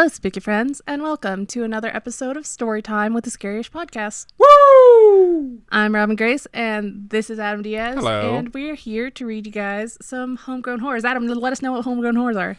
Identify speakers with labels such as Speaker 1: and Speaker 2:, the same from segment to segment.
Speaker 1: Hello, spooky friends, and welcome to another episode of Storytime with the Scariest Podcast.
Speaker 2: Woo!
Speaker 1: I'm Robin Grace, and this is Adam Diaz.
Speaker 2: Hello.
Speaker 1: And we're here to read you guys some homegrown horrors. Adam, let us know what homegrown horrors are.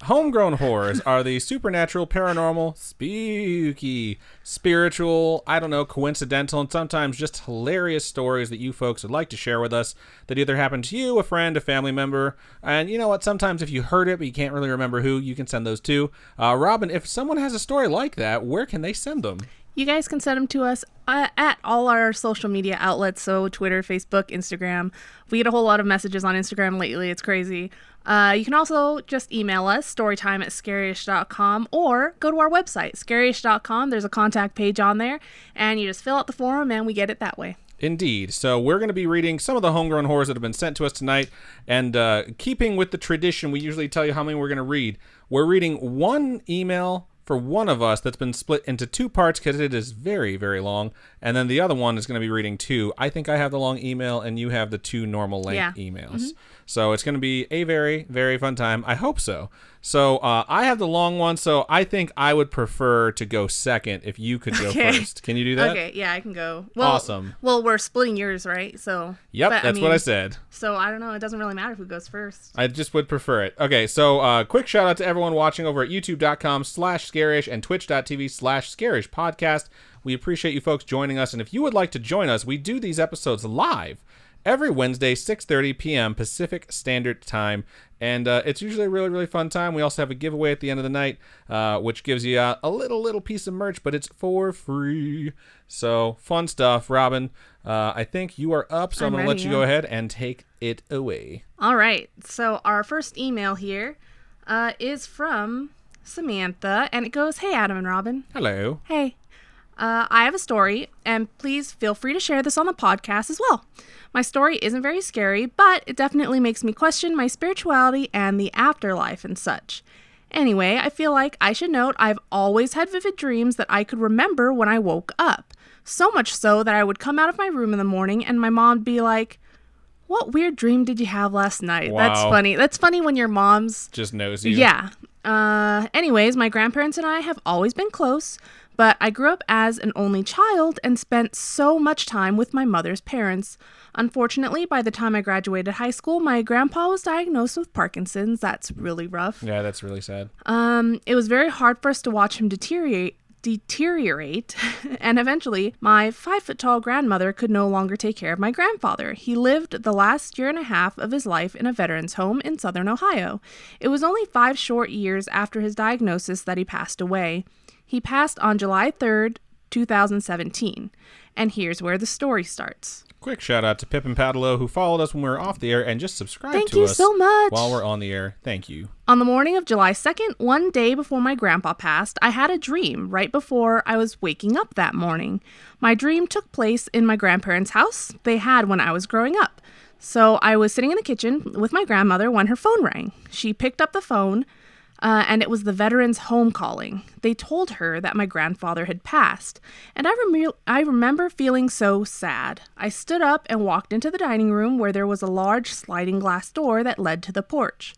Speaker 2: Homegrown horrors are the supernatural, paranormal, spooky, spiritual, coincidental, and sometimes just hilarious stories that you folks would like to share with us that either happened to you, a friend, a family member. And you know what? Sometimes if you heard it, but you can't really remember who, you can send those too. Robin, if someone has a story like that, where can they send them?
Speaker 1: You guys can send them to us at all our social media outlets, so Twitter, Facebook, Instagram. We get a whole lot of messages on Instagram lately. It's crazy. You can also just email us, storytime@scariest.com, or go to our website, scariest.com. There's a contact page on there, and you just fill out the form, and we get it that way.
Speaker 2: Indeed. So we're going to be reading some of the homegrown horrors that have been sent to us tonight, and keeping with the tradition, we usually tell you how many we're going to read. We're reading one email for one of us that's been split into two parts because it is very, very long. And then the other one is going to be reading two. I think I have the long email and you have the two normal length emails. Mm-hmm. So it's going to be a very, very fun time. I hope so. So I have the long one, so I think I would prefer to go second if you could go first. Can you do that?
Speaker 1: Okay, yeah, I can go. Well,
Speaker 2: awesome.
Speaker 1: Well, we're splitting yours, right? So.
Speaker 2: Yep, that's what I said.
Speaker 1: So I don't know. It doesn't really matter who goes first.
Speaker 2: I just would prefer it. Okay, so quick shout out to everyone watching over at youtube.com/scarish and twitch.tv/scarish podcast. We appreciate you folks joining us, and if you would like to join us, we do these episodes live every Wednesday, 6:30 p.m. Pacific Standard Time, and it's usually a really, really fun time. We also have a giveaway at the end of the night, which gives you a little piece of merch, but it's for free. So, fun stuff. Robin, I think you are up, so I'm going to let you go ahead and take it away.
Speaker 1: All right. So, our first email here is from Samantha, and it goes, "Hey, Adam and Robin."
Speaker 2: Hello.
Speaker 1: Hey. I have a story, and please feel free to share this on the podcast as well. My story isn't very scary, but it definitely makes me question my spirituality and the afterlife and such. Anyway, I feel like I should note I've always had vivid dreams that I could remember when I woke up. So much so that I would come out of my room in the morning and my mom would be like, "What weird dream did you have last night?"
Speaker 2: Wow.
Speaker 1: That's funny. That's funny when your mom's
Speaker 2: just knows you.
Speaker 1: Yeah. Anyways, my grandparents and I have always been close, but I grew up as an only child and spent so much time with my mother's parents. Unfortunately, by the time I graduated high school, my grandpa was diagnosed with Parkinson's. That's really rough.
Speaker 2: Yeah, that's really sad.
Speaker 1: It was very hard for us to watch him deteriorate, and eventually my 5-foot-tall grandmother could no longer take care of my grandfather. He lived the last year and a half of his life in a veteran's home in southern Ohio. It was only 5 short years after his diagnosis that he passed away. He passed on July 3rd, 2017. And here's where the story starts.
Speaker 2: Quick shout out to Pip and Padelo, who followed us when we were off the air and just subscribed to us.
Speaker 1: Thank you so much.
Speaker 2: While we're on the air. Thank you.
Speaker 1: On the morning of July 2nd, one day before my grandpa passed, I had a dream right before I was waking up that morning. My dream took place in my grandparents' house they had when I was growing up. So I was sitting in the kitchen with my grandmother when her phone rang. She picked up the phone, and it was the veterans' home calling. They told her that my grandfather had passed, and I remember feeling so sad. I stood up and walked into the dining room where there was a large sliding glass door that led to the porch.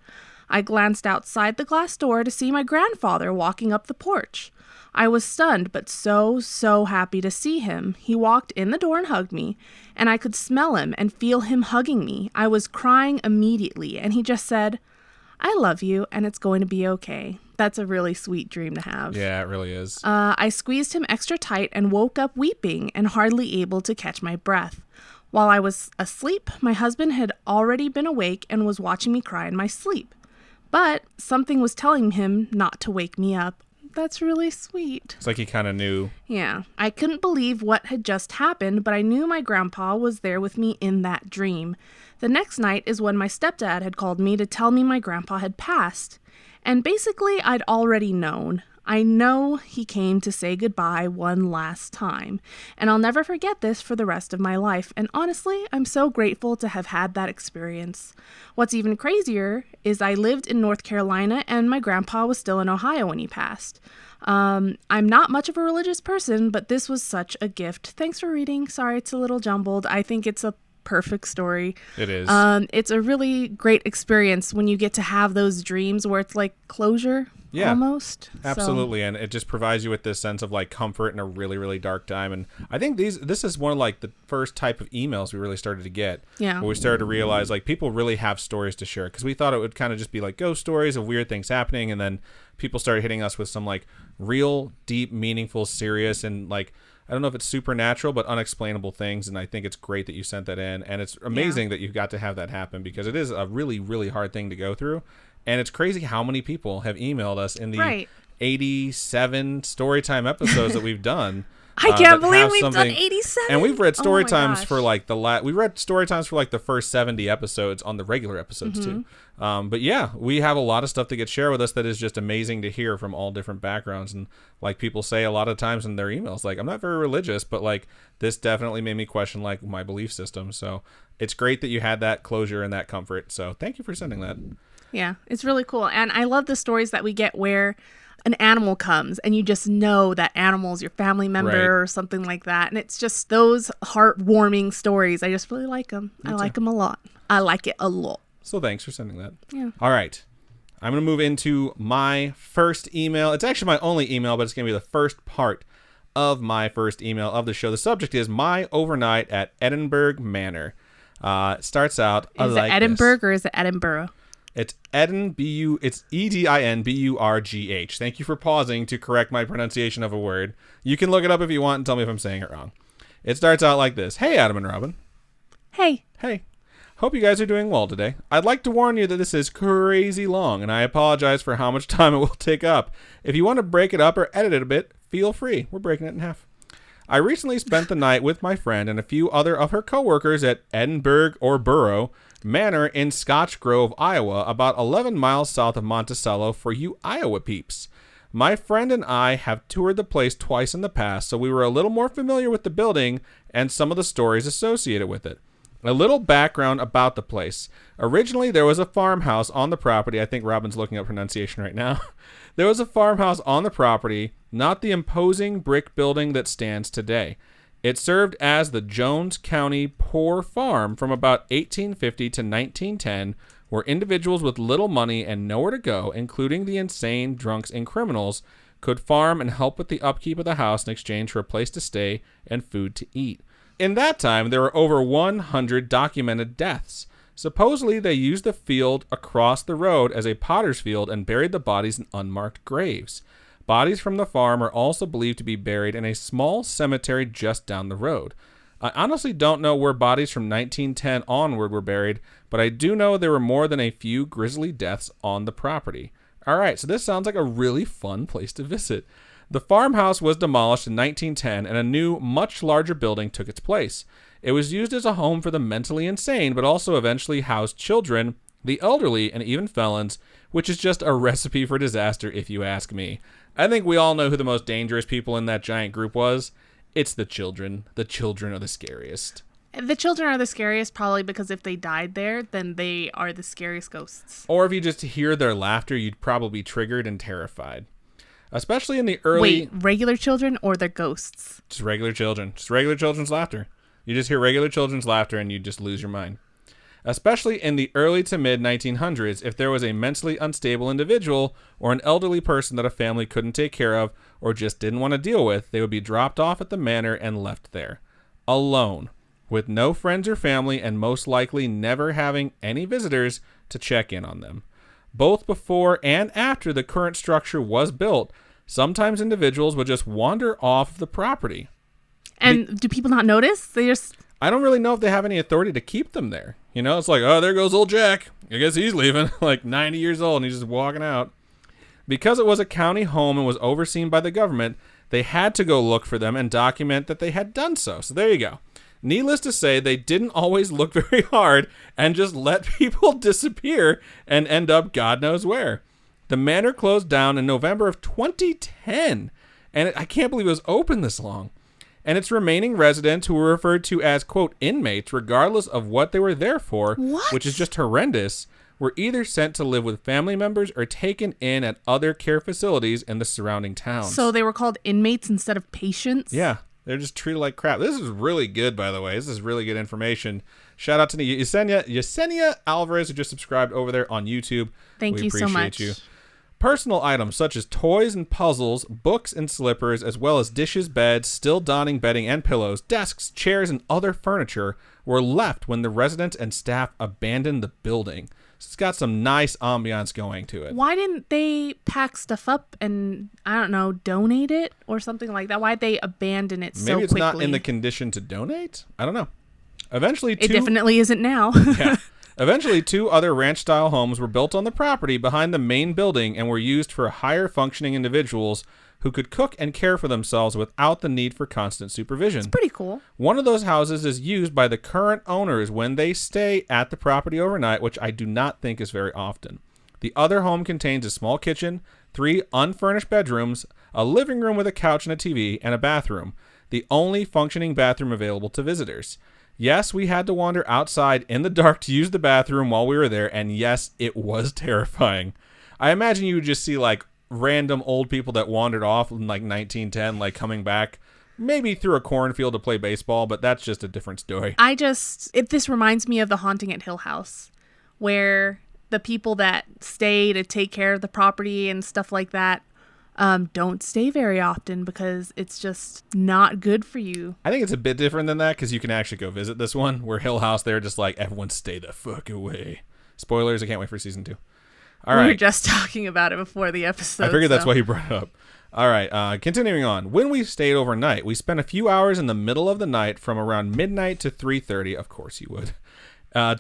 Speaker 1: I glanced outside the glass door to see my grandfather walking up the porch. I was stunned, but so happy to see him. He walked in the door and hugged me, and I could smell him and feel him hugging me. I was crying immediately, and he just said, "I love you, and it's going to be okay." That's a really sweet dream to have.
Speaker 2: Yeah, it really is.
Speaker 1: I squeezed him extra tight and woke up weeping and hardly able to catch my breath. While I was asleep, my husband had already been awake and was watching me cry in my sleep. But something was telling him not to wake me up. That's really sweet.
Speaker 2: It's like he kind of knew.
Speaker 1: Yeah. I couldn't believe what had just happened, but I knew my grandpa was there with me in that dream. The next night is when my stepdad had called me to tell me my grandpa had passed. And basically, I'd already known. I know he came to say goodbye one last time. And I'll never forget this for the rest of my life. And honestly, I'm so grateful to have had that experience. What's even crazier is I lived in North Carolina and my grandpa was still in Ohio when he passed. I'm not much of a religious person, but this was such a gift. Thanks for reading. Sorry, it's a little jumbled. I think it's a perfect story.
Speaker 2: It is.
Speaker 1: It's a really great experience when you get to have those dreams where it's like closure.
Speaker 2: Yeah,
Speaker 1: almost.
Speaker 2: absolutely. And it just provides you with this sense of like comfort in a really, really dark time. And I think this is one of like the first type of emails we really started to get.
Speaker 1: Yeah.
Speaker 2: Where we started to realize like people really have stories to share, because we thought it would kind of just be like ghost stories of weird things happening. And then people started hitting us with some like real, deep, meaningful, serious, and like, I don't know if it's supernatural, but unexplainable things. And I think it's great that you sent that in. And it's amazing that you got to have that happen, because it is a really, really hard thing to go through. And it's crazy how many people have emailed us in the 87 Storytime episodes that we've done.
Speaker 1: I can't believe we've done 87.
Speaker 2: And we've read Storytimes for like we read Storytimes for like the first 70 episodes on the regular episodes too. But yeah, we have a lot of stuff that gets shared with us that is just amazing to hear from all different backgrounds. And like people say a lot of times in their emails, like, I'm not very religious, but like this definitely made me question like my belief system. So it's great that you had that closure and that comfort. So thank you for sending that.
Speaker 1: Yeah, it's really cool. And I love the stories that we get where an animal comes and you just know that animal is your family member or something like that. And it's just those heartwarming stories. I just really like them. I like them a lot. I like it a lot.
Speaker 2: So thanks for sending that.
Speaker 1: Yeah.
Speaker 2: All right. I'm going to move into my first email. It's actually my only email, but it's going to be the first part of my first email of the show. The subject is my overnight at Edinburgh Manor. It starts out
Speaker 1: Is it Edinburgh or is it Edinburgh?
Speaker 2: It's it's Edinburgh. Thank you for pausing to correct my pronunciation of a word. You can look it up if you want and tell me if I'm saying it wrong. It starts out like this. Hey, Adam and Robin.
Speaker 1: Hey.
Speaker 2: Hey. Hope you guys are doing well today. I'd like to warn you that this is crazy long, and I apologize for how much time it will take up. If you want to break it up or edit it a bit, feel free. We're breaking it in half. I recently spent the night with my friend and a few other of her coworkers at Edinburgh or Borough Manor in Scotch Grove, Iowa, about 11 miles south of Monticello for you Iowa peeps. My friend and I have toured the place twice in the past, so we were a little more familiar with the building and some of the stories associated with it. A little background about the place. Originally, there was a farmhouse on the property. I think Robin's looking up pronunciation right now. There was a farmhouse on the property, not the imposing brick building that stands today. It served as the Jones County Poor Farm from about 1850 to 1910, where individuals with little money and nowhere to go, including the insane, drunks, and criminals, could farm and help with the upkeep of the house in exchange for a place to stay and food to eat. In that time, there were over 100 documented deaths. Supposedly, they used the field across the road as a potter's field and buried the bodies in unmarked graves. Bodies from the farm are also believed to be buried in a small cemetery just down the road. I honestly don't know where bodies from 1910 onward were buried, but I do know there were more than a few grisly deaths on the property. Alright, so this sounds like a really fun place to visit. The farmhouse was demolished in 1910 and a new, much larger building took its place. It was used as a home for the mentally insane, but also eventually housed children, the elderly, and even felons, which is just a recipe for disaster if you ask me. I think we all know who the most dangerous people in that giant group was. It's the children. The children are the scariest.
Speaker 1: The children are the scariest probably because if they died there, then they are the scariest ghosts.
Speaker 2: Or if you just hear their laughter, you'd probably be triggered and terrified. Especially in the early...
Speaker 1: Wait, regular children or they're ghosts?
Speaker 2: Just regular children. Just regular children's laughter. You just hear regular children's laughter and you just lose your mind. Especially in the early to mid 1900s, if there was a mentally unstable individual or an elderly person that a family couldn't take care of or just didn't want to deal with, they would be dropped off at the manor and left there. Alone. With no friends or family and most likely never having any visitors to check in on them. Both before and after the current structure was built, sometimes individuals would just wander off the property.
Speaker 1: And do people not notice? They just...
Speaker 2: I don't really know if they have any authority to keep them there. You know, it's like, oh, there goes old Jack. I guess he's leaving. Like 90 years old and he's just walking out. Because it was a county home and was overseen by the government, they had to go look for them and document that they had done so. So there you go. Needless to say, they didn't always look very hard and just let people disappear and end up God knows where. The manor closed down in November of 2010, and I can't believe it was open this long. And its remaining residents, who were referred to as, quote, inmates, regardless of what they were there for, which is just horrendous, were either sent to live with family members or taken in at other care facilities in the surrounding towns.
Speaker 1: So they were called inmates instead of patients?
Speaker 2: Yeah. They're just treated like crap. This is really good, by the way. This is really good information. Shout out to Yesenia Alvarez, who just subscribed over there on YouTube.
Speaker 1: Thank you so much.
Speaker 2: You. Personal items such as toys and puzzles, books and slippers, as well as dishes, beds, still donning bedding and pillows, desks, chairs, and other furniture were left when the residents and staff abandoned the building. So it's got some nice ambiance going to it.
Speaker 1: Why didn't they pack stuff up and, I don't know, donate it or something like that? Why'd they abandon it so quickly?
Speaker 2: Maybe it's not in the condition to donate? I don't know.
Speaker 1: It definitely isn't now.
Speaker 2: Yeah. Eventually, 2 other ranch-style homes were built on the property behind the main building and were used for higher-functioning individuals who could cook and care for themselves without the need for constant supervision.
Speaker 1: It's pretty cool.
Speaker 2: One of those houses is used by the current owners when they stay at the property overnight, which I do not think is very often. The other home contains a small kitchen, 3 unfurnished bedrooms, a living room with a couch and a TV, and a bathroom. The only functioning bathroom available to visitors. Yes, we had to wander outside in the dark to use the bathroom while we were there, and yes, it was terrifying. I imagine you would just see, like, random old people that wandered off in, like, 1910, like, coming back, maybe through a cornfield to play baseball, but that's just a different story.
Speaker 1: This reminds me of The Haunting at Hill House, where the people that stay to take care of the property and stuff like that don't stay very often because it's just not good for you.
Speaker 2: I think it's a bit different than that because you can actually go visit this one where Hill House, they're just like, everyone stay the fuck away. Spoilers, I can't wait for season 2. All right.
Speaker 1: We were just talking about it before the episode.
Speaker 2: I figured that's why you brought it up. All right, continuing on. When we stayed overnight, we spent a few hours in the middle of the night from around midnight to 3:30. Of course you would.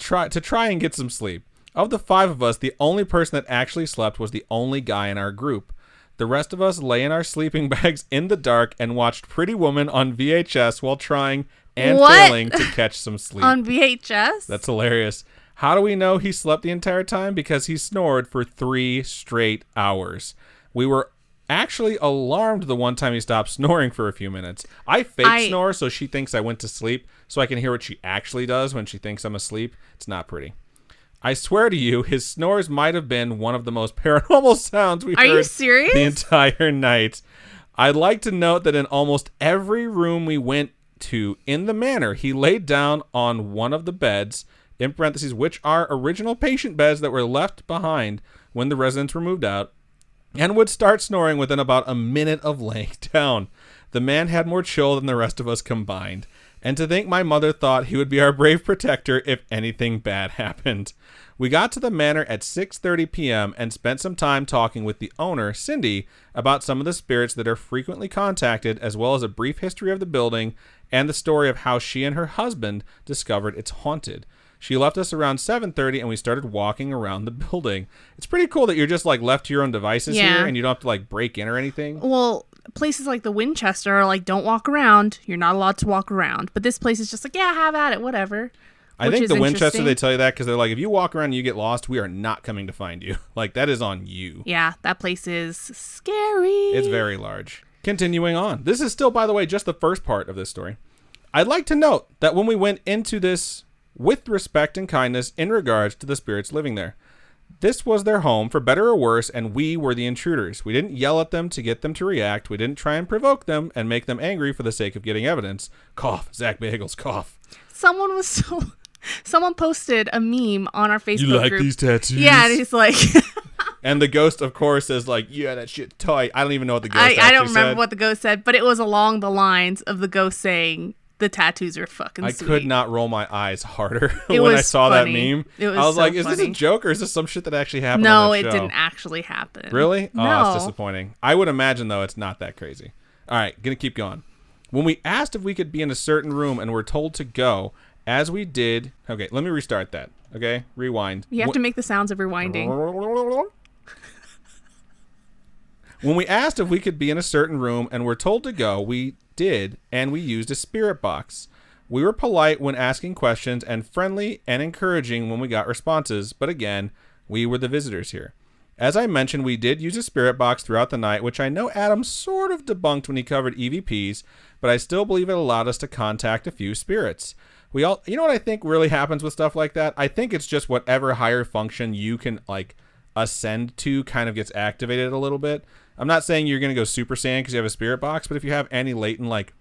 Speaker 2: Try and get some sleep. Of the 5 of us, the only person that actually slept was the only guy in our group. The rest of us lay in our sleeping bags in the dark and watched Pretty Woman on VHS while trying and failing to catch some sleep.
Speaker 1: On VHS?
Speaker 2: That's hilarious. How do we know he slept the entire time? Because he snored for 3 straight hours. We were actually alarmed the one time he stopped snoring for a few minutes. I snore so she thinks I went to sleep so I can hear what she actually does when she thinks I'm asleep. It's not pretty. I swear to you, his snores might have been one of the most paranormal sounds we heard.
Speaker 1: Are you serious?
Speaker 2: The entire night. I'd like to note that in almost every room we went to in the manor, he laid down on one of the beds, in parentheses, which are original patient beds that were left behind when the residents were moved out, and would start snoring within about a minute of laying down. The man had more chill than the rest of us combined. And to think my mother thought he would be our brave protector if anything bad happened. We got to the manor at 6:30 p.m. and spent some time talking with the owner, Cindy, about some of the spirits that are frequently contacted, as well as a brief history of the building and the story of how she and her husband discovered it's haunted. She left us around 7:30 and we started walking around the building. It's pretty cool that you're just like left to your own devices here and you don't have to like break in or anything.
Speaker 1: Well, places like the Winchester are like, don't walk around. You're not allowed to walk around. But this place is just like, yeah, have at it, whatever.
Speaker 2: I think the Winchester, they tell you that because they're like, if you walk around and you get lost, we are not coming to find you. Like, that is on you.
Speaker 1: Yeah, that place is scary.
Speaker 2: It's very large. Continuing on. This is still, by the way, just the first part of this story. I'd like to note that when we went into this with respect and kindness in regards to the spirits living there, this was their home, for better or worse, and we were the intruders. We didn't yell at them to get them to react. We didn't try and provoke them and make them angry for the sake of getting evidence. Cough. Zach Bagels, cough.
Speaker 1: Someone posted a meme on our Facebook group.
Speaker 2: You like these tattoos?
Speaker 1: Yeah, and he's like...
Speaker 2: And the ghost, of course, is like, yeah, that shit tight. I don't even know what the ghost actually said.
Speaker 1: I don't remember what the ghost said, but it was along the lines of the ghost saying, the tattoos are fucking sweet.
Speaker 2: I could not roll my eyes harder when I saw that meme. I was like, is this a joke or is this some shit that actually happened on that show?
Speaker 1: No, it didn't actually happen.
Speaker 2: Really?
Speaker 1: No.
Speaker 2: Oh, that's disappointing. I would imagine, though, it's not that crazy. All right, gonna keep going. When we asked if we could be in a certain room and were told to go, as we did... Okay, let me restart that. Okay, rewind.
Speaker 1: You have to make the sounds of rewinding.
Speaker 2: When we asked if we could be in a certain room and were told to go, we did, and we used a spirit box. We were polite when asking questions and friendly and encouraging when we got responses, but again, we were the visitors here. As I mentioned, we did use a spirit box throughout the night, which I know Adam sort of debunked when he covered EVPs, but I still believe it allowed us to contact a few spirits. You know what I think really happens with stuff like that? I think it's just whatever higher function you can like ascend to kind of gets activated a little bit. I'm not saying you're going to go Super Saiyan because you have a spirit box, but if you have any latent like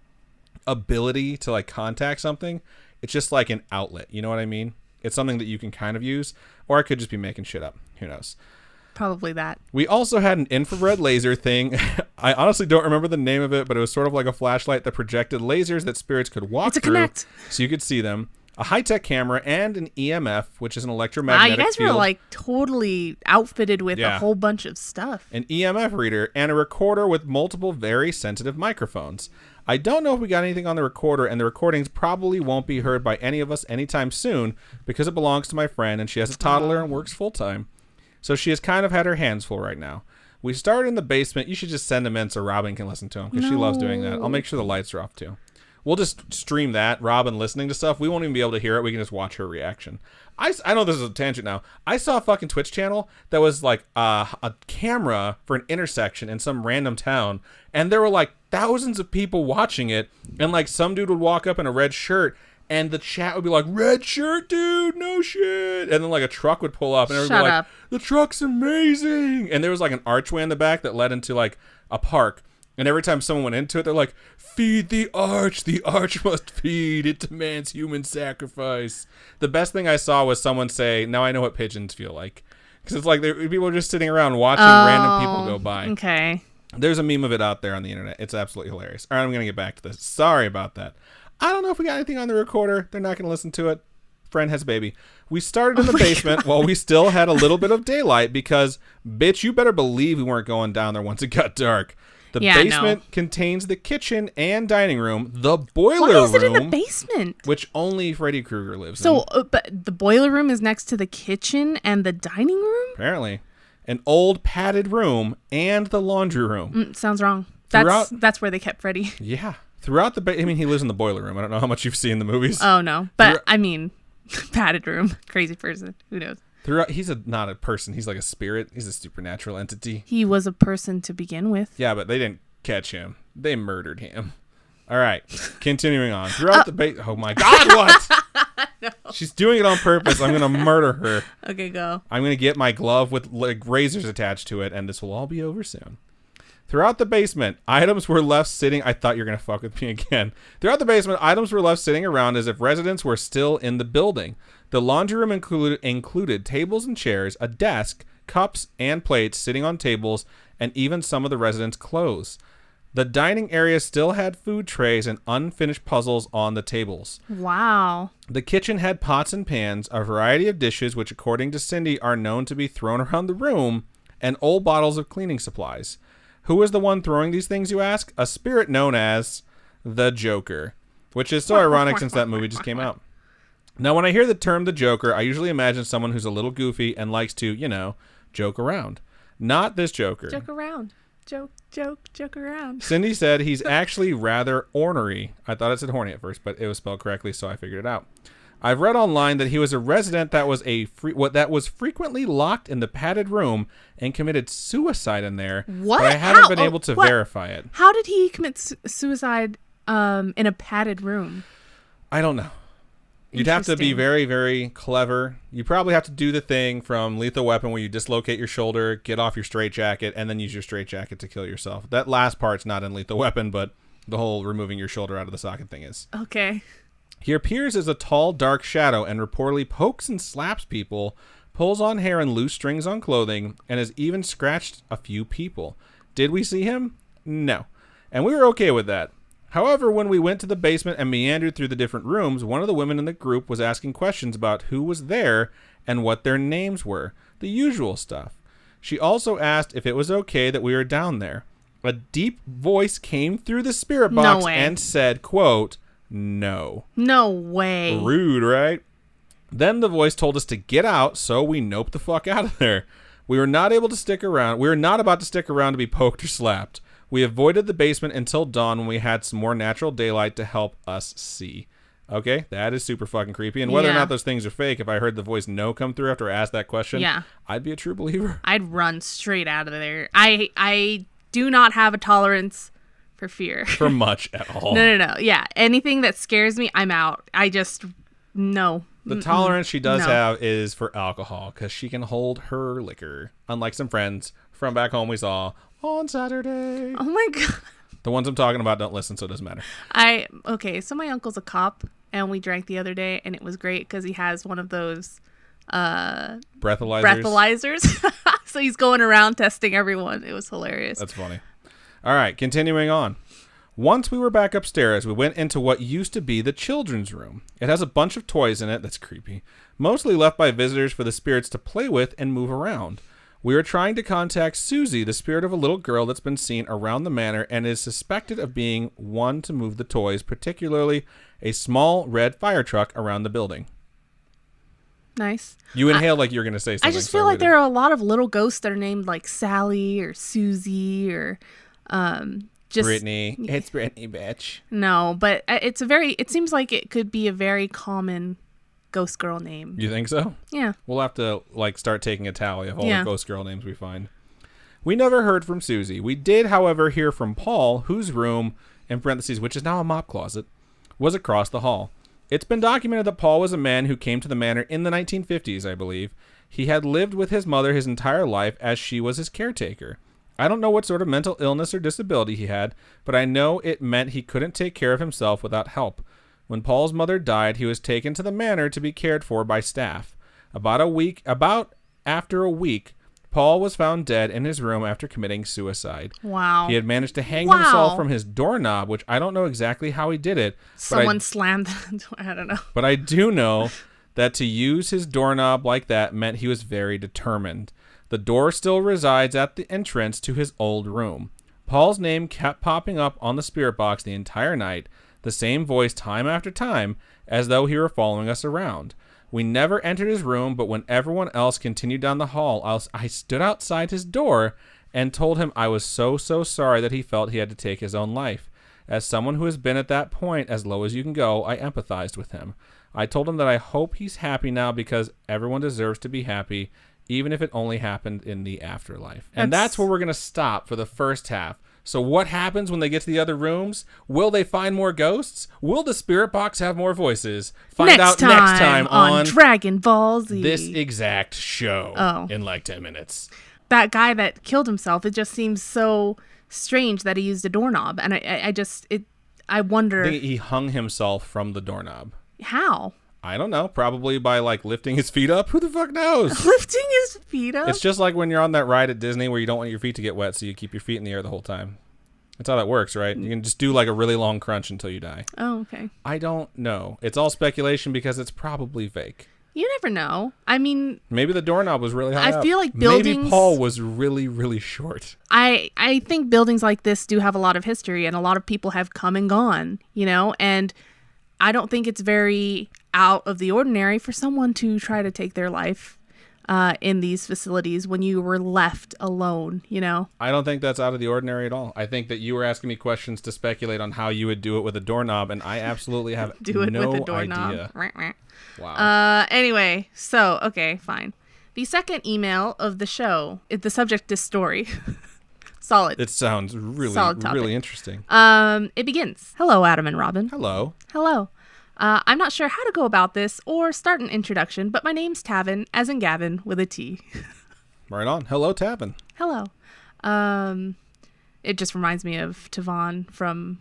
Speaker 2: ability to like contact something, it's just like an outlet. You know what I mean? It's something that you can kind of use, or I could just be making shit up. Who knows?
Speaker 1: Probably that.
Speaker 2: We also had an infrared laser thing. I honestly don't remember the name of it, but it was sort of like a flashlight that projected lasers that spirits could walk through.
Speaker 1: Kinect.
Speaker 2: So you could see them. A high-tech camera and an EMF, which is an
Speaker 1: Wow,
Speaker 2: electromagnetic
Speaker 1: you guys
Speaker 2: field.
Speaker 1: were like totally outfitted with a whole bunch of stuff.
Speaker 2: An EMF reader and a recorder with multiple very sensitive microphones. I don't know if we got anything on the recorder, and the recordings probably won't be heard by any of us anytime soon because it belongs to my friend and she has a toddler and works full-time. So she has kind of had her hands full right now. We started in the basement. You should just send them in so Robin can listen to them because she loves doing that. I'll make sure the lights are off too. We'll just stream that, Robin listening to stuff. We won't even be able to hear it. We can just watch her reaction. I know this is a tangent now. I saw a fucking Twitch channel that was like a camera for an intersection in some random town. And there were like thousands of people watching it. And like some dude would walk up in a red shirt and the chat would be like, red shirt, dude, no shit. And then like a truck would pull up and everybody would be like, the truck's amazing. And there was like an archway in the back that led into like a park. And every time someone went into it, they're like, feed the arch must feed, it demands human sacrifice. The best thing I saw was someone say, now I know what pigeons feel like. Because it's like people are just sitting around watching random people go by.
Speaker 1: Okay.
Speaker 2: There's a meme of it out there on the internet. It's absolutely hilarious. All right, I'm going to get back to this. Sorry about that. I don't know if we got anything on the recorder. They're not going to listen to it. Friend has baby. We started in the basement while we still had a little bit of daylight because, bitch, you better believe we weren't going down there once it got dark. The basement contains the kitchen and dining room, the boiler room.
Speaker 1: Why is it in the basement?
Speaker 2: Which only Freddy Krueger lives in.
Speaker 1: So, but the boiler room is next to the kitchen and the dining room?
Speaker 2: Apparently. An old padded room and the laundry room.
Speaker 1: Sounds wrong. That's where they kept Freddy.
Speaker 2: Yeah. Throughout the... I mean, he lives in the boiler room. I don't know how much you've seen the movies.
Speaker 1: Oh, no. But, I mean, padded room. Crazy person. Who knows?
Speaker 2: He's not a person. He's like a spirit. He's a supernatural entity.
Speaker 1: He was a person to begin with.
Speaker 2: Yeah, but they didn't catch him. They murdered him. All right. Continuing on. Throughout the base... Oh, my God, what? No. She's doing it on purpose. I'm going to murder her.
Speaker 1: Okay, go.
Speaker 2: I'm going to get my glove with like razors attached to it, and this will all be over soon. Throughout the basement, items were left sitting... I thought you were going to fuck with me again. Throughout the basement, items were left sitting around as if residents were still in the building. The laundry room included tables and chairs, a desk, cups and plates sitting on tables, and even some of the residents' clothes. The dining area still had food trays and unfinished puzzles on the tables.
Speaker 1: Wow.
Speaker 2: The kitchen had pots and pans, a variety of dishes, which according to Cindy are known to be thrown around the room, and old bottles of cleaning supplies. Who was the one throwing these things, you ask? A spirit known as the Joker, which is so ironic since that movie just came out. Now, when I hear the term the Joker, I usually imagine someone who's a little goofy and likes to, joke around. Not this Joker.
Speaker 1: Joke around. Joke around.
Speaker 2: Cindy said he's actually rather ornery. I thought it said horny at first, but it was spelled correctly, so I figured it out. I've read online that he was a resident that was frequently locked in the padded room and committed suicide in there.
Speaker 1: What?
Speaker 2: But I haven't been able to verify it.
Speaker 1: How did he commit suicide in a padded room?
Speaker 2: I don't know. You'd have to be very, very clever. You probably have to do the thing from Lethal Weapon where you dislocate your shoulder, get off your straitjacket, and then use your straitjacket to kill yourself. That last part's not in Lethal Weapon, but the whole removing your shoulder out of the socket thing is.
Speaker 1: Okay.
Speaker 2: He appears as a tall, dark shadow and reportedly pokes and slaps people, pulls on hair and loose strings on clothing, and has even scratched a few people. Did we see him? No. And we were okay with that. However, when we went to the basement and meandered through the different rooms, one of the women in the group was asking questions about who was there and what their names were. The usual stuff. She also asked if it was okay that we were down there. A deep voice came through the spirit box and said, quote, no.
Speaker 1: No way.
Speaker 2: Rude, right? Then the voice told us to get out, so we noped the fuck out of there. We were not able to stick around. We were not about to stick around to be poked or slapped. We avoided the basement until dawn when we had some more natural daylight to help us see. Okay, that is super fucking creepy. And whether or not those things are fake, if I heard the voice no come through after I asked that question, I'd be a true believer.
Speaker 1: I'd run straight out of there. I do not have a tolerance for fear.
Speaker 2: For much at all.
Speaker 1: No. Yeah, anything that scares me, I'm out. No.
Speaker 2: The tolerance she does have is for alcohol, because she can hold her liquor. Unlike some friends from back home we saw on Saturday.
Speaker 1: Oh my God.
Speaker 2: The ones I'm talking about don't listen, so it doesn't matter.
Speaker 1: So my uncle's a cop, and we drank the other day, and it was great because he has one of those
Speaker 2: breathalyzers.
Speaker 1: So he's going around testing everyone. It was hilarious.
Speaker 2: That's funny. All right, continuing on. Once we were back upstairs, we went into what used to be the children's room. It has a bunch of toys in it. That's creepy. Mostly left by visitors for the spirits to play with and move around. We are trying to contact Susie, the spirit of a little girl that's been seen around the manor and is suspected of being one to move the toys, particularly a small red fire truck around the building.
Speaker 1: Nice.
Speaker 2: You inhaled like you were going to say something.
Speaker 1: I just feel like there are a lot of little ghosts that are named like Sally or Susie or just
Speaker 2: Brittany. It's Brittany, bitch.
Speaker 1: No, but it seems like it could be a very common ghost girl name.
Speaker 2: You think so?
Speaker 1: Yeah.
Speaker 2: We'll have to start taking a tally of all
Speaker 1: Yeah.
Speaker 2: the ghost girl names we find. We never heard from Susie. We did, however, hear from Paul, whose room, in parentheses, which is now a mop closet, was across the hall. It's been documented that Paul was a man who came to the manor in the 1950s, I believe. He had lived with his mother his entire life as she was his caretaker. I don't know what sort of mental illness or disability he had, but I know it meant he couldn't take care of himself without help. When Paul's mother died, he was taken to the manor to be cared for by staff. About after a week, Paul was found dead in his room after committing suicide.
Speaker 1: Wow.
Speaker 2: He had managed to hang himself from his doorknob, which I don't know exactly how he did it.
Speaker 1: Someone slammed the door. I don't know.
Speaker 2: But I do know that to use his doorknob like that meant he was very determined. The door still resides at the entrance to his old room. Paul's name kept popping up on the spirit box the entire night, the same voice time after time, as though he were following us around. We never entered his room, but when everyone else continued down the hall, I stood outside his door and told him I was so sorry that he felt he had to take his own life. As someone who has been at that point, as low as you can go, I empathized with him. I told him that I hope he's happy now because everyone deserves to be happy, even if it only happened in the afterlife. And that's where we're going to stop for the first half. So what happens when they get to the other rooms? Will they find more ghosts? Will the spirit box have more voices? Find out next time on
Speaker 1: Dragon Ball Z.
Speaker 2: This exact show in like 10 minutes.
Speaker 1: That guy that killed himself, it just seems so strange that he used a doorknob. And I wonder.
Speaker 2: I think he hung himself from the doorknob.
Speaker 1: How?
Speaker 2: I don't know. Probably by lifting his feet up. Who the fuck knows?
Speaker 1: Lifting his feet up?
Speaker 2: It's just like when you're on that ride at Disney where you don't want your feet to get wet, so you keep your feet in the air the whole time. That's how that works, right? You can just do a really long crunch until you die.
Speaker 1: Oh, okay.
Speaker 2: I don't know. It's all speculation because it's probably fake.
Speaker 1: You never know. I mean,
Speaker 2: maybe the doorknob was really high up.
Speaker 1: I feel like buildings...
Speaker 2: Maybe Paul was really, really short.
Speaker 1: I think buildings like this do have a lot of history, and a lot of people have come and gone, and I don't think it's very out of the ordinary for someone to try to take their life in these facilities when you were left alone,
Speaker 2: I don't think that's out of the ordinary at all. I think that you were asking me questions to speculate on how you would do it with a doorknob, and I absolutely have no idea. Wow.
Speaker 1: Anyway, so, okay, fine. The second email of the show, the subject is story. Solid.
Speaker 2: It sounds really interesting.
Speaker 1: It begins. Hello, Adam and Robin.
Speaker 2: Hello.
Speaker 1: Hello. I'm not sure how to go about this or start an introduction, but my name's Tavin, as in Gavin, with a T.
Speaker 2: Right on. Hello, Tavin.
Speaker 1: Hello. It just reminds me of Tavon from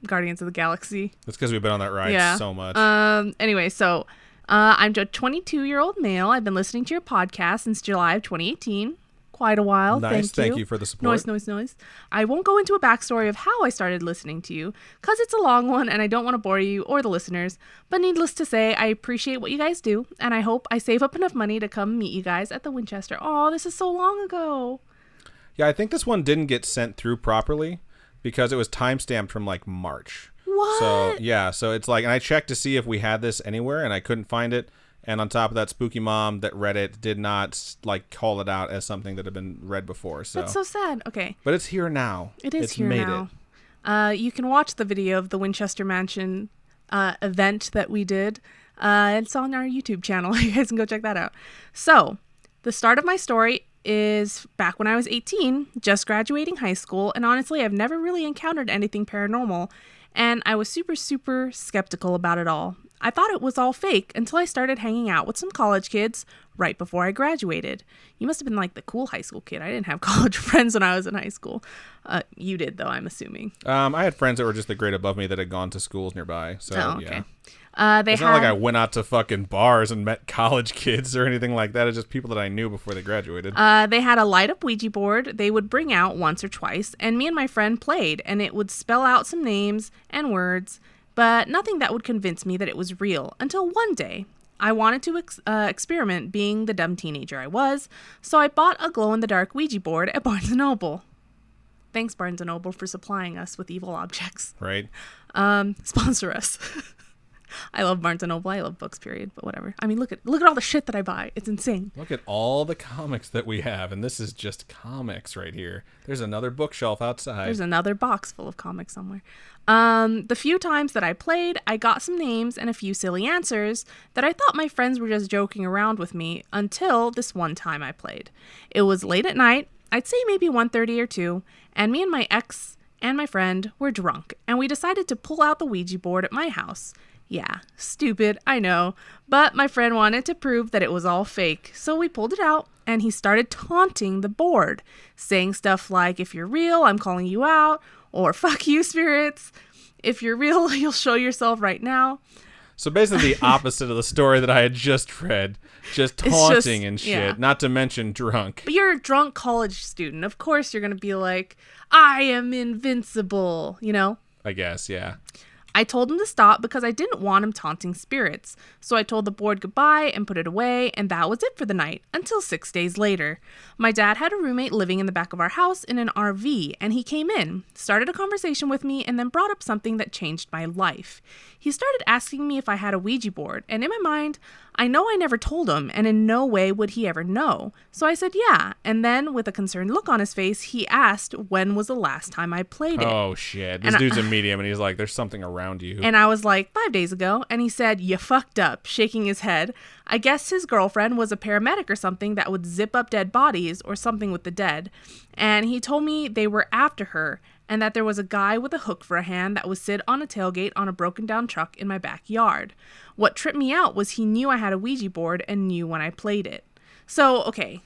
Speaker 1: Guardians of the Galaxy.
Speaker 2: That's because we've been on that ride so much.
Speaker 1: Anyway, so I'm a 22-year-old male. I've been listening to your podcast since July of 2018. Quite a while.
Speaker 2: Nice. Thank you for the support.
Speaker 1: Noise. I won't go into a backstory of how I started listening to you because it's a long one and I don't want to bore you or the listeners. But needless to say, I appreciate what you guys do and I hope I save up enough money to come meet you guys at the Winchester. Oh, this is so long ago.
Speaker 2: Yeah, I think this one didn't get sent through properly because it was timestamped from March.
Speaker 1: What?
Speaker 2: So it's and I checked to see if we had this anywhere and I couldn't find it. And on top of that, Spooky Mom that read it did not call it out as something that had been read before. So
Speaker 1: that's so sad. Okay.
Speaker 2: But it's here now.
Speaker 1: It's here now. You can watch the video of the Winchester Mansion event that we did. It's on our YouTube channel. You guys can go check that out. So the start of my story is back when I was 18, just graduating high school. And honestly, I've never really encountered anything paranormal. And I was super, super skeptical about it all. I thought it was all fake until I started hanging out with some college kids right before I graduated. You must have been like the cool high school kid. I didn't have college friends when I was in high school. You did, though, I'm assuming.
Speaker 2: I had friends that were just the grade above me that had gone to schools nearby. So,
Speaker 1: Okay.
Speaker 2: It's not like I went out to fucking bars and met college kids or anything like that. It's just people that I knew before they graduated.
Speaker 1: They had a light-up Ouija board they would bring out once or twice, and me and my friend played, and it would spell out some names and words, but nothing that would convince me that it was real until one day. I wanted to experiment being the dumb teenager I was, so I bought a glow-in-the-dark Ouija board at Barnes & Noble. Thanks, Barnes & Noble, for supplying us with evil objects.
Speaker 2: Right.
Speaker 1: Sponsor us. I love Barnes & Noble. I love books, period, but whatever. I mean, look at all the shit that I buy. It's insane.
Speaker 2: Look at all the comics that we have, and this is just comics right here. There's another bookshelf outside.
Speaker 1: There's another box full of comics somewhere. The few times that I played, I got some names and a few silly answers that I thought my friends were just joking around with me until this one time I played. It was late at night, I'd say maybe 1:30 or 2, and me and my ex and my friend were drunk, and we decided to pull out the Ouija board at my house. Yeah, stupid, I know, but my friend wanted to prove that it was all fake, so we pulled it out, and he started taunting the board, saying stuff like, if you're real, I'm calling you out, or fuck you, spirits. If you're real, you'll show yourself right now.
Speaker 2: So basically the opposite of the story that I had just read. Just taunting and shit,
Speaker 1: yeah.
Speaker 2: Not to mention drunk.
Speaker 1: But you're a drunk college student. Of course you're going to be like, I am invincible, you know?
Speaker 2: I guess, yeah.
Speaker 1: I told him to stop because I didn't want him taunting spirits. So I told the board goodbye and put it away, and that was it for the night, until 6 days later. My dad had a roommate living in the back of our house in an RV, and he came in, started a conversation with me, and then brought up something that changed my life. He started asking me if I had a Ouija board, and in my mind, I know I never told him, and in no way would he ever know. So I said yeah, and then with a concerned look on his face, he asked when was the last time I played it.
Speaker 2: Oh shit, this dude's a medium, and he's like, there's something around you.
Speaker 1: And I was like, 5 days ago, and he said, you fucked up, shaking his head. I guess his girlfriend was a paramedic or something that would zip up dead bodies or something with the dead. And he told me they were after her, and that there was a guy with a hook for a hand that would sit on a tailgate on a broken down truck in my backyard. What tripped me out was he knew I had a Ouija board and knew when I played it. So, okay.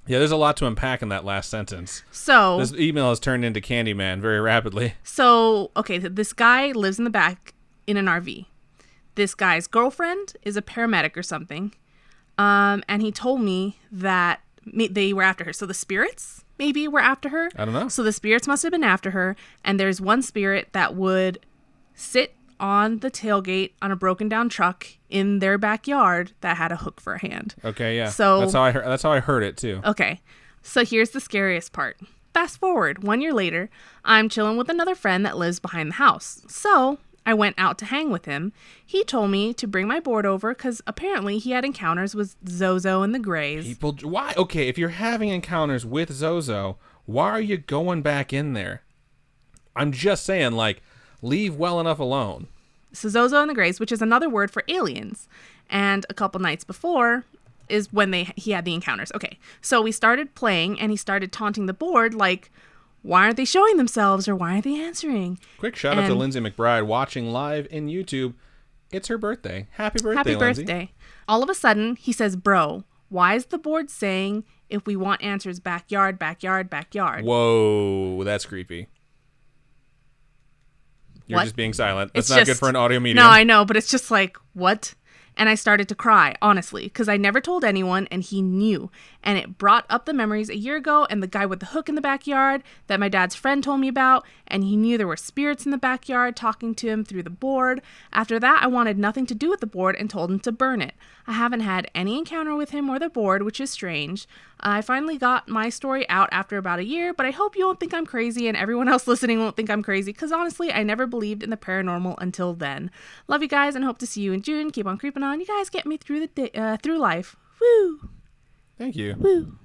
Speaker 2: Yeah, there's a lot to unpack in that last sentence.
Speaker 1: So
Speaker 2: this email has turned into Candyman very rapidly.
Speaker 1: So, okay, this guy lives in the back in an RV. This guy's girlfriend is a paramedic or something. And he told me that they were after her. So the spirits maybe were after her.
Speaker 2: I don't know.
Speaker 1: So the spirits must have been after her. And there's one spirit that would sit on the tailgate on a broken down truck in their backyard that had a hook for a hand.
Speaker 2: Okay, yeah.
Speaker 1: So
Speaker 2: that's how I heard it too.
Speaker 1: Okay. So here's the scariest part. Fast forward 1 year later, I'm chilling with another friend that lives behind the house. So I went out to hang with him. He told me to bring my board over because apparently he had encounters with Zozo and the Greys.
Speaker 2: Why? Okay, if you're having encounters with Zozo, why are you going back in there? I'm just saying, like, leave well enough alone.
Speaker 1: So Zozo and the Greys, which is another word for aliens. And a couple nights before is when he had the encounters. Okay, so we started playing and he started taunting the board like, why aren't they showing themselves or why aren't they answering?
Speaker 2: Quick shout out to Lindsay McBride watching live in YouTube. It's her birthday. Happy birthday,
Speaker 1: Happy
Speaker 2: Lindsay.
Speaker 1: birthday. All of a sudden, he says, bro, why is the board saying if we want answers backyard, backyard, backyard?
Speaker 2: Whoa, that's creepy. You're
Speaker 1: What?
Speaker 2: just being silent. That's
Speaker 1: It's
Speaker 2: not
Speaker 1: just,
Speaker 2: good for an audio medium.
Speaker 1: No, I know, but it's just like, what? And I started to cry, honestly, because I never told anyone, and he knew. And it brought up the memories a year ago, and the guy with the hook in the backyard that my dad's friend told me about, and he knew there were spirits in the backyard talking to him through the board. After that, I wanted nothing to do with the board and told him to burn it. I haven't had any encounter with him or the board, which is strange. I finally got my story out after about a year, but I hope you won't think I'm crazy and everyone else listening won't think I'm crazy, because honestly, I never believed in the paranormal until then. Love you guys and hope to see you in June. Keep on creeping on. You guys get me through the day, through life. Woo!
Speaker 2: Thank you.
Speaker 1: Woo!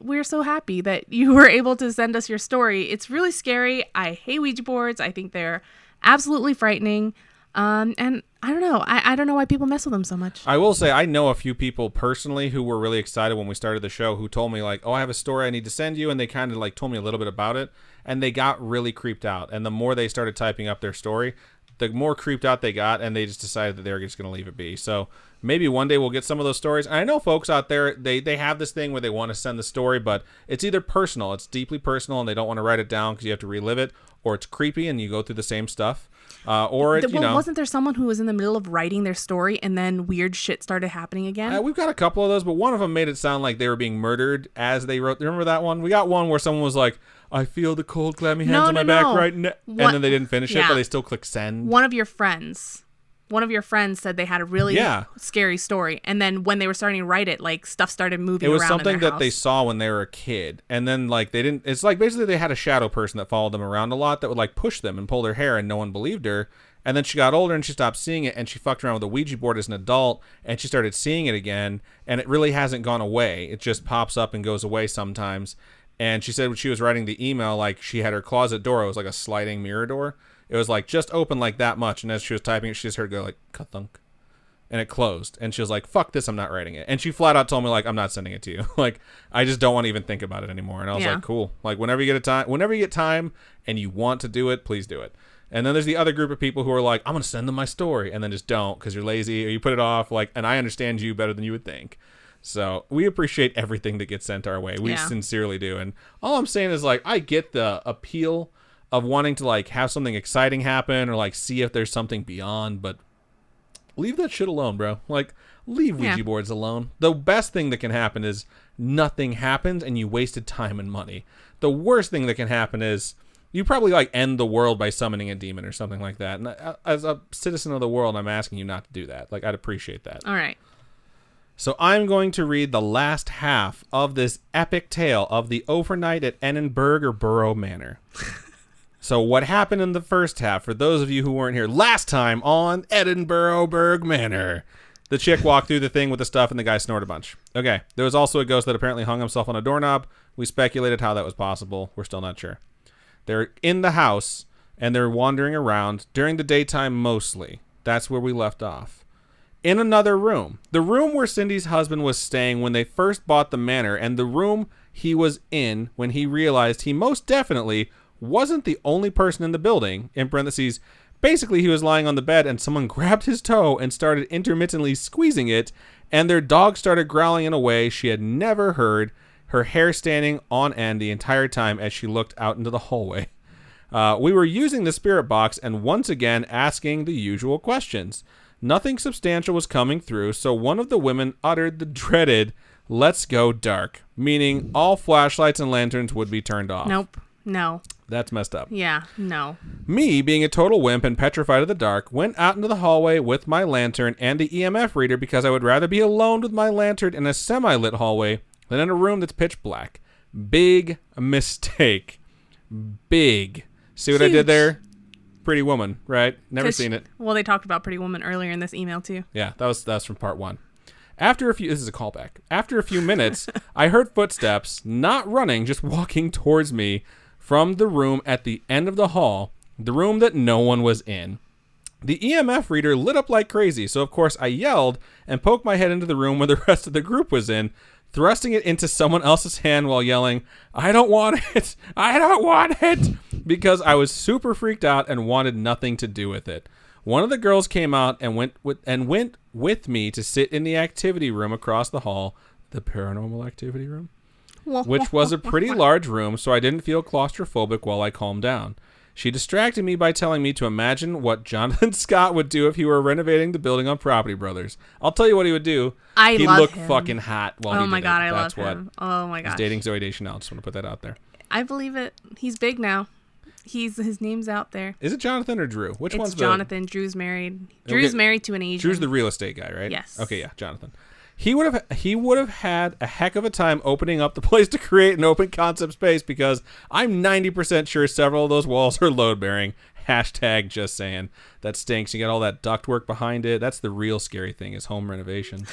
Speaker 1: We're so happy that you were able to send us your story. It's really scary. I hate Ouija boards. I think they're absolutely frightening. And I don't know. I don't know why people mess with them so much.
Speaker 2: I will say I know a few people personally who were really excited when we started the show who told me like, oh, I have a story I need to send you. And they kind of like told me a little bit about it and they got really creeped out. And the more they started typing up their story, the more creeped out they got, and they just decided that they were just going to leave it be. So maybe one day we'll get some of those stories. And I know folks out there, they have this thing where they want to send the story, but it's either personal, it's deeply personal, and they don't want to write it down because you have to relive it, or it's creepy and you go through the same stuff.
Speaker 1: Wasn't there someone who was in the middle of writing their story and then weird shit started happening again?
Speaker 2: We've got a couple of those, but one of them made it sound like they were being murdered as they wrote. Remember that one? We got one where someone was like, I feel the cold, clammy hands on my back right now. And then they didn't finish it, but they still click send.
Speaker 1: One of your friends said they had a really scary story. And then when they were starting to write it, like stuff started moving around.
Speaker 2: It was something
Speaker 1: in their
Speaker 2: that they saw when they were a kid. And then like they didn't, it's like basically they had a shadow person that followed them around a lot that would like push them and pull their hair, and no one believed her. And then she got older and she stopped seeing it, and she fucked around with a Ouija board as an adult, and she started seeing it again, and it really hasn't gone away. It just pops up and goes away sometimes. And she said when she was writing the email, like she had her closet door, it was like a sliding mirror door. It was like just open like that much, and as she was typing it, she just heard go like ka-thunk, and it closed. And she was like, fuck this, I'm not writing it. And she flat out told me like, I'm not sending it to you. Like, I just don't want to even think about it anymore. And I was like, cool. Like whenever you get time and you want to do it, please do it. And then there's the other group of people who are like, I'm going to send them my story, and then just don't because you're lazy or you put it off. Like, and I understand you better than you would think. So we appreciate everything that gets sent our way. We sincerely do. And all I'm saying is like, I get the appeal of wanting to like have something exciting happen or like see if there's something beyond, but leave that shit alone, bro. Like, leave Ouija boards alone. The best thing that can happen is nothing happens and you wasted time and money. The worst thing that can happen is you probably like end the world by summoning a demon or something like that. And as a citizen of the world, I'm asking you not to do that. Like, I'd appreciate that.
Speaker 1: All right.
Speaker 2: So I'm going to read the last half of this epic tale of the overnight at Edinburgh or Borough Manor. So what happened in the first half, for those of you who weren't here last time on Edinburgh Manor, the chick walked through the thing with the stuff and the guy snored a bunch. Okay, there was also a ghost that apparently hung himself on a doorknob. We speculated how that was possible. We're still not sure. They're in the house and they're wandering around during the daytime mostly. That's where we left off. In another room, the room where Cindy's husband was staying when they first bought the manor, and the room he was in when he realized he most definitely wasn't the only person in the building, in parentheses, basically he was lying on the bed and someone grabbed his toe and started intermittently squeezing it, and their dog started growling in a way she had never heard, her hair standing on end the entire time as she looked out into the hallway. We were using the spirit box and once again asking the usual questions. Nothing substantial was coming through, so one of the women uttered the dreaded, "Let's go dark," meaning all flashlights and lanterns would be turned off.
Speaker 1: Nope. No.
Speaker 2: That's messed up.
Speaker 1: Yeah, no.
Speaker 2: Me, being a total wimp and petrified of the dark, went out into the hallway with my lantern and the EMF reader because I would rather be alone with my lantern in a semi-lit hallway than in a room that's pitch black. Big mistake. Big. See what I did there? Pretty Woman, right? Never seen it.
Speaker 1: Well, they talked about Pretty Woman earlier in this email too.
Speaker 2: Yeah, that was from part 1. This is a callback. After a few minutes, I heard footsteps, not running, just walking towards me from the room at the end of the hall, the room that no one was in. The EMF reader lit up like crazy, so of course I yelled and poked my head into the room where the rest of the group was in, thrusting it into someone else's hand while yelling, "I don't want it! I don't want it!" because I was super freaked out and wanted nothing to do with it. One of the girls came out and went with me to sit in the activity room across the hall, the paranormal activity room, which was a pretty large room, so I didn't feel claustrophobic while I calmed down. She distracted me by telling me to imagine what Jonathan Scott would do if he were renovating the building on Property Brothers. I'll tell you what he would do. He'd look fucking hot while he did it.
Speaker 1: Oh my god, I love him. Oh my god.
Speaker 2: He's dating Zooey Deschanel. Just want to put that out there.
Speaker 1: I believe it. He's big now. His name's out there.
Speaker 2: Is it Jonathan or Drew? Which one's
Speaker 1: Jonathan? Drew's married. Drew's married to an Asian.
Speaker 2: Drew's the real estate guy, right?
Speaker 1: Yes.
Speaker 2: Okay, yeah, Jonathan. He would have had a heck of a time opening up the place to create an open concept space because I'm 90% sure several of those walls are load bearing. Hashtag just saying. That stinks. You got all that ductwork behind it. That's the real scary thing is home renovation.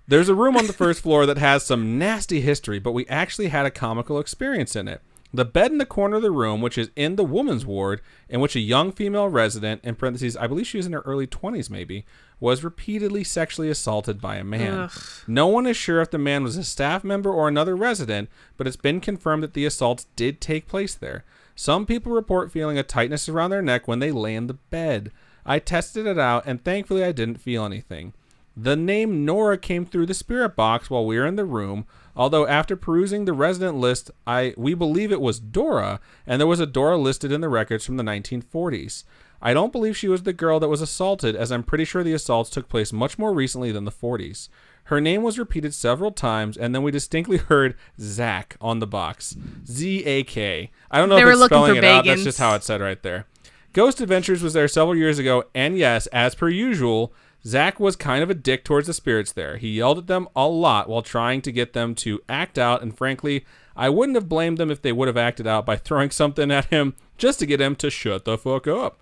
Speaker 2: There's a room on the first floor that has some nasty history, but we actually had a comical experience in it. The bed in the corner of the room, which is in the woman's ward, in which a young female resident, in parentheses, I believe she was in her early 20s maybe, was repeatedly sexually assaulted by a man. Ugh. No one is sure if the man was a staff member or another resident, but it's been confirmed that the assaults did take place there. Some people report feeling a tightness around their neck when they lay in the bed. I tested it out, and thankfully I didn't feel anything. The name Nora came through the spirit box while we were in the room, although after perusing the resident list, we believe it was Dora, and there was a Dora listed in the records from the 1940s. I don't believe she was the girl that was assaulted, as I'm pretty sure the assaults took place much more recently than the 40s. Her name was repeated several times, and then we distinctly heard Zach on the box. Z-A-K. I don't know if it's spelling it out. That's just how it said right there. Ghost Adventures was there several years ago, and yes, as per usual, Zach was kind of a dick towards the spirits there. He yelled at them a lot while trying to get them to act out, and frankly, I wouldn't have blamed them if they would have acted out by throwing something at him just to get him to shut the fuck up.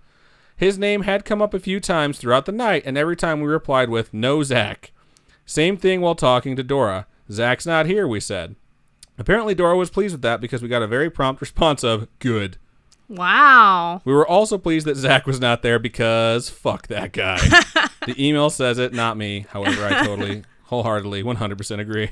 Speaker 2: His name had come up a few times throughout the night, and every time we replied with, "No, Zach." Same thing while talking to Dora. "Zach's not here," we said. Apparently Dora was pleased with that because we got a very prompt response of, "Good."
Speaker 1: Wow.
Speaker 2: We were also pleased that Zach was not there because fuck that guy. The email says it, not me. However, I totally, wholeheartedly, 100% agree.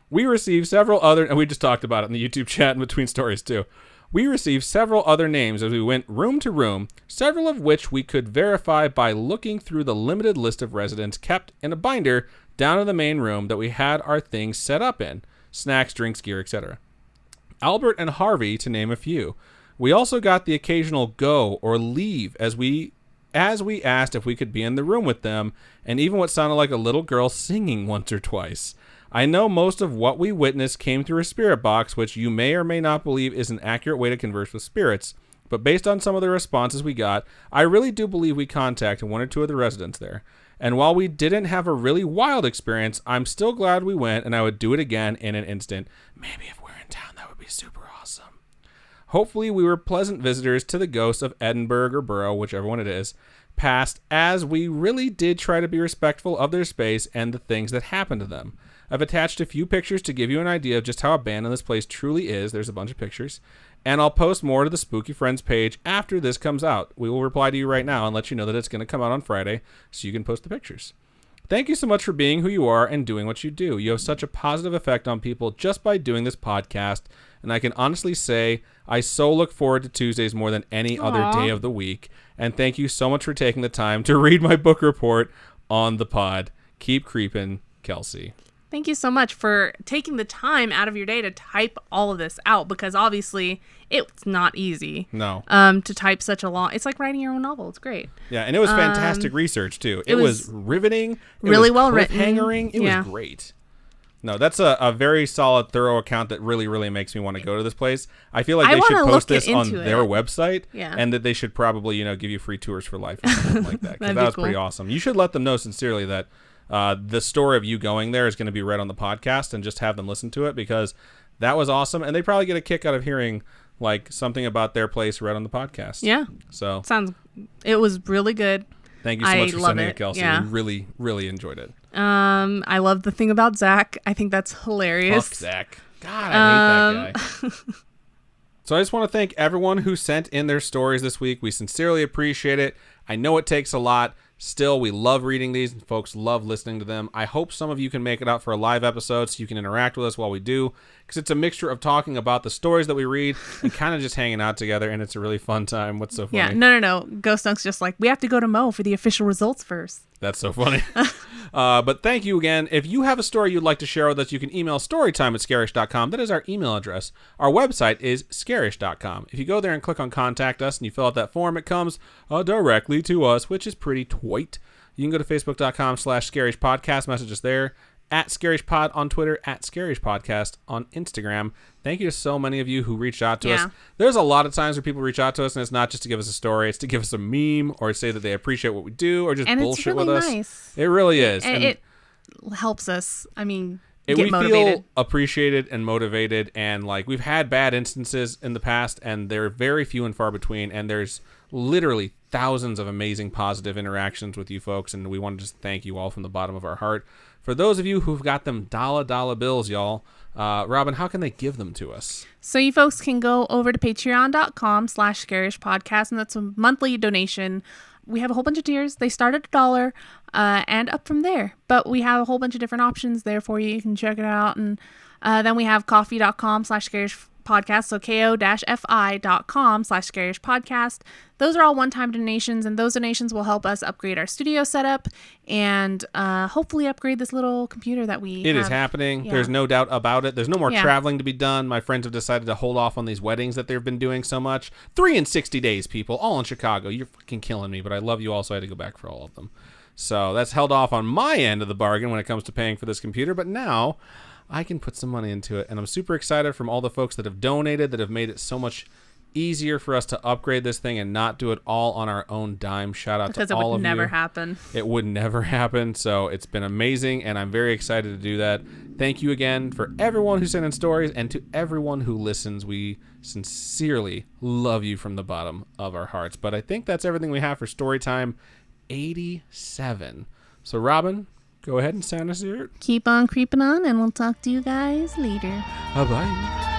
Speaker 2: We received several other, and we just talked about it in the YouTube chat in between stories too. We received several other names as we went room to room, several of which we could verify by looking through the limited list of residents kept in a binder down in the main room that we had our things set up in. Snacks, drinks, gear, etc. Albert and Harvey, to name a few. We also got the occasional go or leave as we asked if we could be in the room with them, and even what sounded like a little girl singing once or twice. I know most of what we witnessed came through a spirit box, which you may or may not believe is an accurate way to converse with spirits, but based on some of the responses we got, I really do believe we contacted one or two of the residents there. And while we didn't have a really wild experience, I'm still glad we went, and I would do it again in an instant. Maybe if we're in town, that would be super awesome. Hopefully we were pleasant visitors to the ghosts of Edinburgh or Borough, whichever one it is, past, as we really did try to be respectful of their space and the things that happened to them. I've attached a few pictures to give you an idea of just how abandoned this place truly is. There's a bunch of pictures. And I'll post more to the Spooky Friends page after this comes out. We will reply to you right now and let you know that it's going to come out on Friday so you can post the pictures. Thank you so much for being who you are and doing what you do. You have such a positive effect on people just by doing this podcast. And I can honestly say I so look forward to Tuesdays more than any other day of the week. And thank you so much for taking the time to read my book report on the pod. Keep creeping, Kelsey.
Speaker 1: Thank you so much for taking the time out of your day to type all of this out, because obviously it's not easy.
Speaker 2: No.
Speaker 1: To type such a long, it's like writing your own novel. It's great.
Speaker 2: Yeah, and it was fantastic research too. It was riveting.
Speaker 1: Really well written.
Speaker 2: Cliffhangering. It was great. No, that's a very solid, thorough account that really, really makes me want to go to this place. I feel like they should post this on their website, and that they should probably, give you free tours for life or something like that. Because that was pretty awesome. You should let them know sincerely that the story of you going there is going to be read on the podcast, and just have them listen to it, because that was awesome. And they probably get a kick out of hearing like something about their place read on the podcast. Yeah. So
Speaker 1: it was really good.
Speaker 2: Thank you so much for sending it, Kelsey. We really, really enjoyed it.
Speaker 1: I love the thing about Zach. I think that's hilarious.
Speaker 2: Fuck Zach. God, I hate that guy. So I just want to thank everyone who sent in their stories this week. We sincerely appreciate it. I know it takes a lot. Still, we love reading these, and folks love listening to them. I hope some of you can make it out for a live episode so you can interact with us while we do, because it's a mixture of talking about the stories that we read and kind of just hanging out together, and it's a really fun time. What's so funny?
Speaker 1: Yeah, no. Ghost Dunk's just like, we have to go to Mo for the official results first.
Speaker 2: That's so funny. But thank you again. If you have a story you'd like to share with us, you can email storytime@scarish.com. That is our email address. Our website is scarish.com. If you go there and click on contact us and you fill out that form, it comes directly to us, which is pretty twit. You can go to facebook.com/scarishpodcast, message us there, @scarishpod on Twitter, @scarishpodcast on Instagram. Thank you to so many of you who reached out to us. There's a lot of times where people reach out to us, and it's not just to give us a story, it's to give us a meme or say that they appreciate what we do, or just bullshit with us. Nice. It really is.
Speaker 1: And it helps us, get
Speaker 2: we
Speaker 1: motivated.
Speaker 2: Feel appreciated and motivated, and like we've had bad instances in the past, and they're very few and far between, and there's literally thousands of amazing positive interactions with you folks, and we want to just thank you all from the bottom of our heart. For those of you who've got them dollar bills, y'all, Robin, how can they give them to us?
Speaker 1: So you folks can go over to patreon.com/scarishpodcast, and that's a monthly donation. We have a whole bunch of tiers. They start at $1 and up from there. But we have a whole bunch of different options there for you. You can check it out. And then we have coffee.com/scarishpodcast Podcast, so ko-fi.com/scarishpodcast. Those are all one-time donations, and those donations will help us upgrade our studio setup and hopefully upgrade this little computer that we
Speaker 2: It
Speaker 1: have.
Speaker 2: is happening.
Speaker 1: Yeah.
Speaker 2: There's no doubt about it. There's no more traveling to be done. My friends have decided to hold off on these weddings that they've been doing so much. 3 in 60 days, people, all in Chicago. You're fucking killing me, but I love you all, so I had to go back for all of them. So that's held off on my end of the bargain when it comes to paying for this computer, but now I can put some money into it, and I'm super excited from all the folks that have donated, that have made it so much easier for us to upgrade this thing and not do it all on our own dime. Shout out to all of you.
Speaker 1: Because it would never happen.
Speaker 2: It would never happen, so it's been amazing, and I'm very excited to do that. Thank you again for everyone who sent in stories, and to everyone who listens. We sincerely love you from the bottom of our hearts. But I think that's everything we have for Storytime 87. So, Robin, go ahead and sound us here.
Speaker 1: Keep on creeping on, and we'll talk to you guys later.
Speaker 2: Bye-bye.